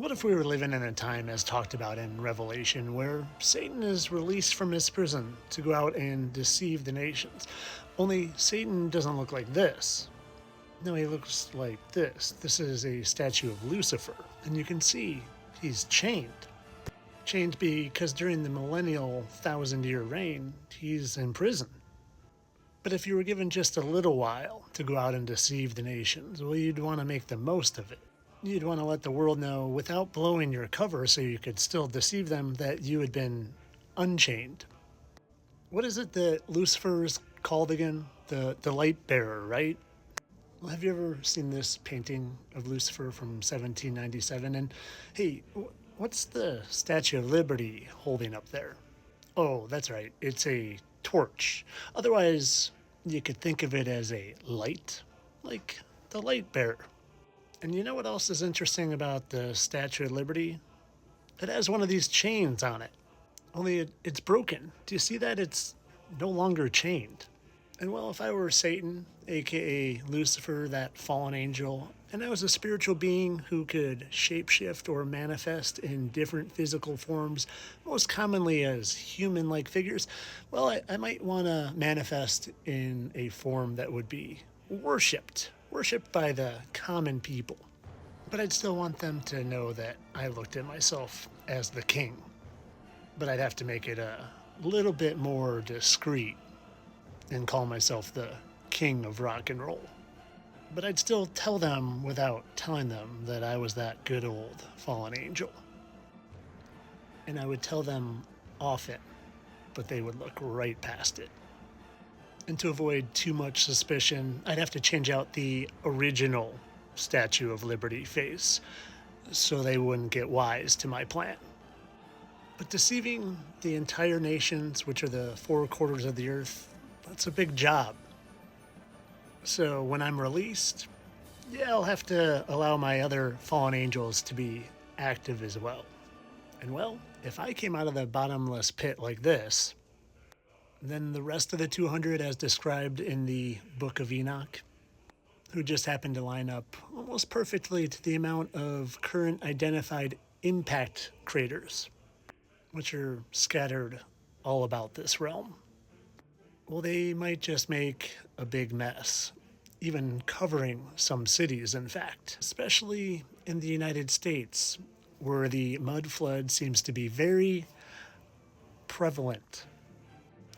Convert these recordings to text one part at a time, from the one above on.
What if we were living in a time, as talked about in Revelation, where Satan is released from his prison to go out and deceive the nations? Only Satan doesn't look like this. No, he looks like this. This is a statue of Lucifer, and you can see he's chained. Chained because during the millennial 1,000-year reign, he's in prison. But if you were given just a little while to go out and deceive the nations, well, you'd want to make the most of it. You'd want to let the world know without blowing your cover so you could still deceive them that you had been unchained. What is it that Lucifer is called again? The light bearer, right? Well, have you ever seen this painting of Lucifer from 1797? And hey, what's the Statue of Liberty holding up there? Oh, that's right. It's a torch. Otherwise, you could think of it as a light, like the light bearer. And you know what else is interesting about the Statue of Liberty? It has one of these chains on it. Only it's broken. Do you see that? It's no longer chained. And well, if I were Satan, aka Lucifer, that fallen angel, and I was a spiritual being who could shapeshift or manifest in different physical forms, most commonly as human-like figures, well, I might want to manifest in a form that would be worshipped by the common people. But I'd still want them to know that I looked at myself as the king. But I'd have to make it a little bit more discreet and call myself the king of rock and roll. But I'd still tell them without telling them that I was that good old fallen angel. And I would tell them often, but they would look right past it. And to avoid too much suspicion, I'd have to change out the original Statue of Liberty face so they wouldn't get wise to my plan. But deceiving the entire nations, which are the 4 quarters of the earth, that's a big job. So when I'm released, yeah, I'll have to allow my other fallen angels to be active as well. And well, if I came out of the bottomless pit like this, then the rest of the 200 as described in the Book of Enoch, who just happened to line up almost perfectly to the amount of current identified impact craters, which are scattered all about this realm. Well, they might just make a big mess, even covering some cities, in fact, especially in the United States, where the mud flood seems to be very prevalent.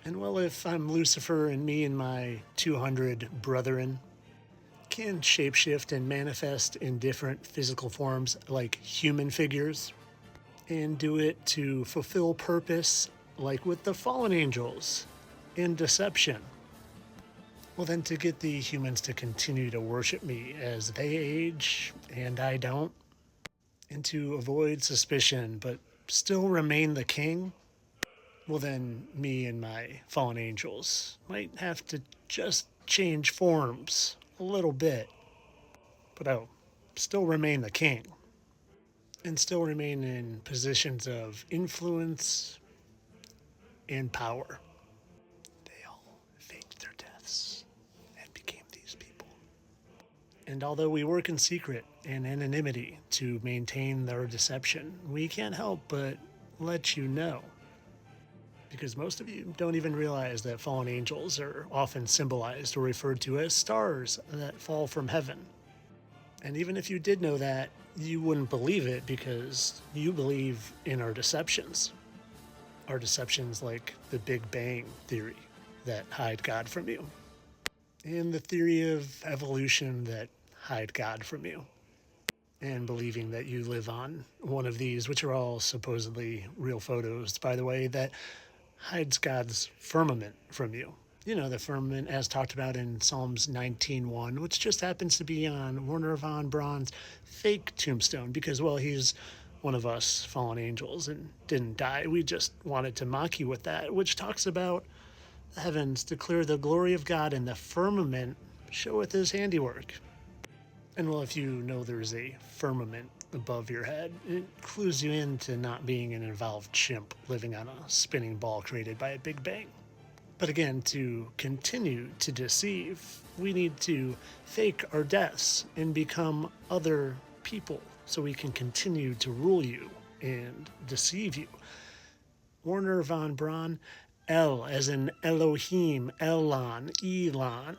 And well, if I'm Lucifer and me and my 200 brethren can shapeshift and manifest in different physical forms like human figures, and do it to fulfill purpose like with the fallen angels in deception, well then to get the humans to continue to worship me as they age and I don't, and to avoid suspicion but still remain the king, well then me and my fallen angels might have to just change forms a little bit, but I'll still remain the king and still remain in positions of influence and power. They all faked their deaths and became these people. And although we work in secret and anonymity to maintain their deception, we can't help but let you know. Because most of you don't even realize that fallen angels are often symbolized or referred to as stars that fall from heaven. And even if you did know that, you wouldn't believe it because you believe in our deceptions. Our deceptions like the Big Bang theory that hide God from you, and the theory of evolution that hide God from you, and believing that you live on one of these, which are all supposedly real photos, by the way, that hides God's firmament from you. You know, the firmament as talked about in Psalms 19:1, which just happens to be on Werner von Braun's fake tombstone because, well, he's one of us fallen angels and didn't die. We just wanted to mock you with that, which talks about the heavens declare the glory of God and the firmament showeth his handiwork. And well, if you know there's a firmament above your head, it clues you into not being an involved chimp living on a spinning ball created by a Big Bang. But again, to continue to deceive, we need to fake our deaths and become other people so we can continue to rule you and deceive you. Werner von Braun, El as in Elohim, Elon, Elon.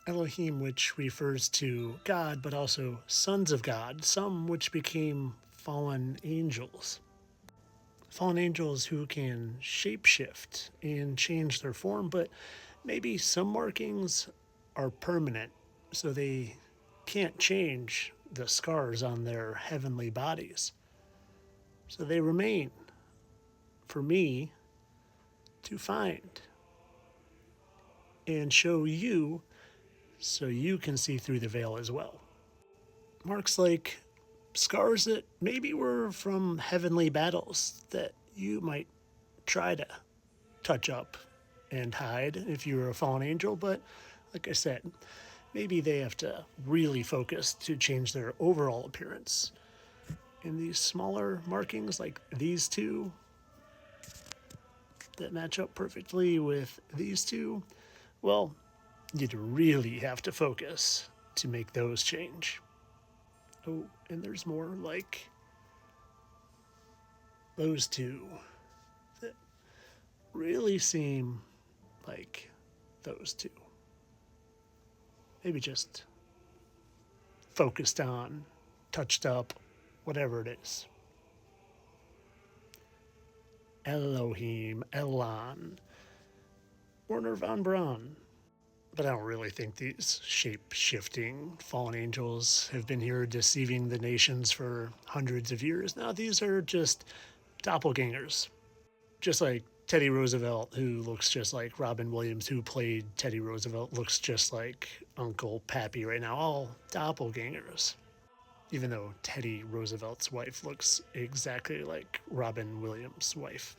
Elohim, which refers to God, but also sons of God, some which became fallen angels. Fallen angels who can shapeshift and change their form, but maybe some markings are permanent, so they can't change the scars on their heavenly bodies. So they remain for me to find and show you so you can see through the veil as well. Marks like scars that maybe were from heavenly battles that you might try to touch up and hide if you're a fallen angel, but like I said, maybe they have to really focus to change their overall appearance. And these smaller markings like these two that match up perfectly with these two, well, you'd really have to focus to make those change. Oh, and there's more like those two that really seem like those two. Maybe just focused on, touched up, whatever it is. Elohim, Elon, Werner von Braun. But I don't really think these shape-shifting fallen angels have been here deceiving the nations for hundreds of years. Now, these are just doppelgangers. Just like Teddy Roosevelt, who looks just like Robin Williams, who played Teddy Roosevelt, looks just like Uncle Pappy right now. All doppelgangers. Even though Teddy Roosevelt's wife looks exactly like Robin Williams' wife.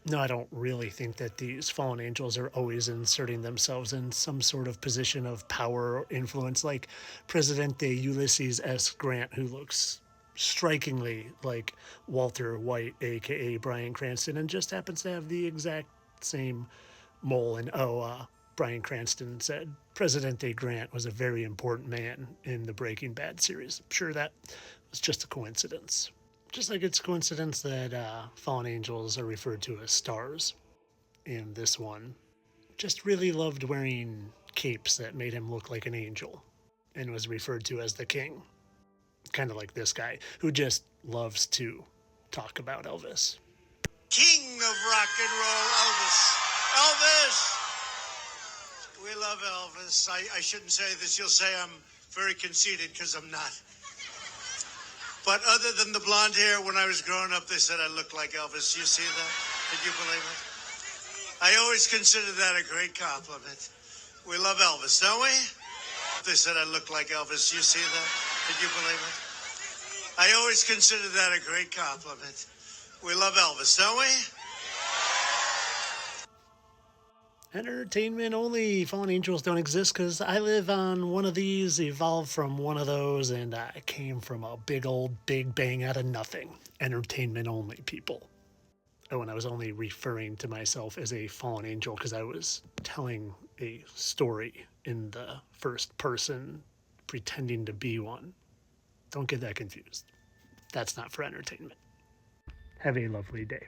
No, I don't really think that these fallen angels are always inserting themselves in some sort of position of power or influence, like Presidente Ulysses S. Grant, who looks strikingly like Walter White, aka Bryan Cranston, and just happens to have the exact same mole. And Bryan Cranston said Presidente Grant was a very important man in the Breaking Bad series. I'm sure that was just a coincidence. Just like it's a coincidence that fallen angels are referred to as stars. And this one just really loved wearing capes that made him look like an angel and was referred to as the king. Kind of like this guy who just loves to talk about Elvis. King of rock and roll, Elvis. Elvis! We love Elvis. I shouldn't say this. You'll say I'm very conceited because I'm not. But other than the blonde hair, when I was growing up, they said I looked like Elvis. You see that? Did you believe it? I always considered that a great compliment. We love Elvis, don't we? They said I looked like Elvis. You see that? Did you believe it? I always considered that a great compliment. We love Elvis, don't we? Entertainment only. Fallen angels don't exist because I live on one of these, evolved from one of those, and I came from a big old big bang out of nothing. Entertainment only, people. Oh, and I was only referring to myself as a fallen angel because I was telling a story in the first person, pretending to be one. Don't get that confused. That's not for entertainment. Have a lovely day.